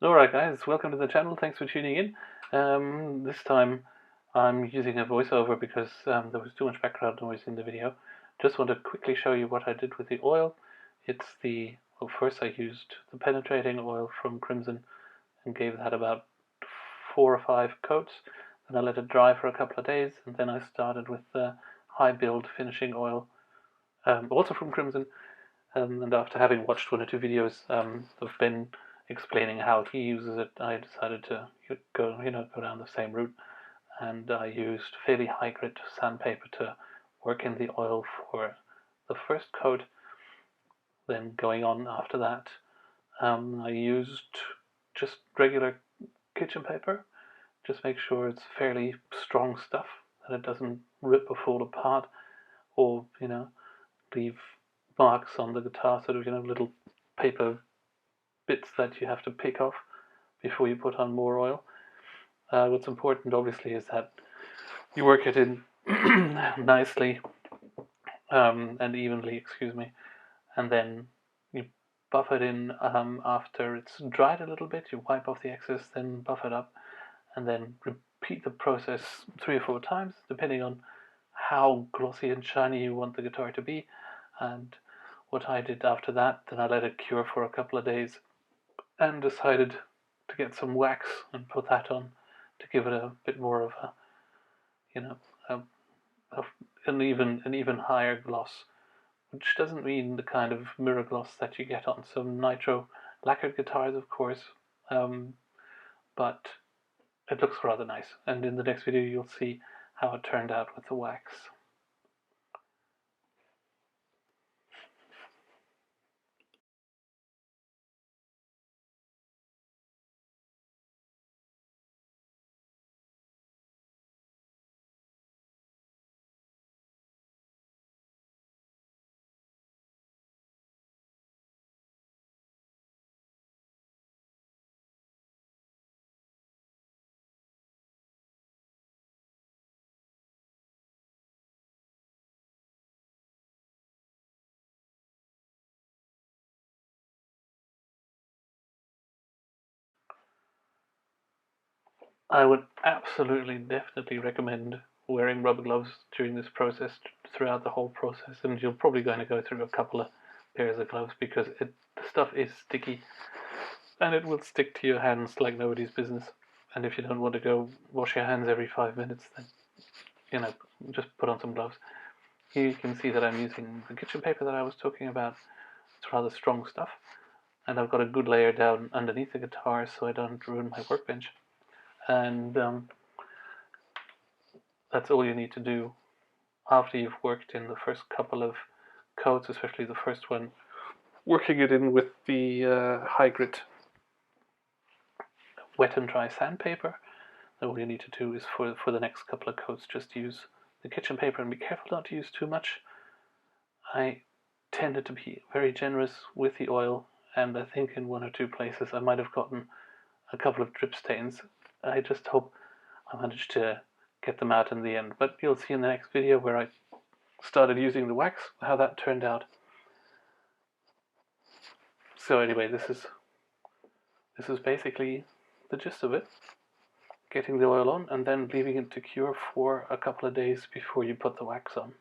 Alright guys, welcome to the channel, thanks for tuning in. This time I'm using a voiceover because there was too much background noise in the video. Just want to quickly show you what I did with the oil. Well, first I used the penetrating oil from Crimson and gave that about 4 or 5 coats. Then I let it dry for a couple of days, and then I started with the high build finishing oil, also from Crimson. And after having watched 1 or 2 videos of Ben explaining how he uses it, I decided to go down the same route, and I used fairly high grit sandpaper to work in the oil for the first coat. Then going on after that, I used just regular kitchen paper. Just make sure it's fairly strong stuff, that it doesn't rip or fall apart, or leave marks on the guitar, sort of little paper bits that you have to pick off before you put on more oil. What's important obviously is that you work it in nicely and evenly, and then you buff it in after it's dried a little bit. You wipe off the excess, then buff it up, and then repeat the process 3 or 4 times depending on how glossy and shiny you want the guitar to be. And what I did after that, then I let it cure for a couple of days and decided to get some wax and put that on to give it a bit more of an even higher gloss, which doesn't mean the kind of mirror gloss that you get on some nitro lacquered guitars, of course, but it looks rather nice. And in the next video you'll see how it turned out with the wax. I would absolutely, definitely recommend wearing rubber gloves during this process, throughout the whole process, and you're probably going to go through a couple of pairs of gloves because the stuff is sticky and it will stick to your hands like nobody's business. And if you don't want to go wash your hands every 5 minutes, then just put on some gloves. Here you can see that I'm using the kitchen paper that I was talking about. It's rather strong stuff, and I've got a good layer down underneath the guitar so I don't ruin my workbench. And that's all you need to do after you've worked in the first couple of coats, especially the first one, working it in with the high grit wet and dry sandpaper. Then all you need to do is for the next couple of coats just use the kitchen paper, and be careful not to use too much. I tended to be very generous with the oil, and I think in 1 or 2 places I might have gotten a couple of drip stains. I just hope I managed to get them out in the end, but you'll see in the next video where I started using the wax how that turned out. So anyway, this is basically the gist of it. Getting the oil on and then leaving it to cure for a couple of days before you put the wax on.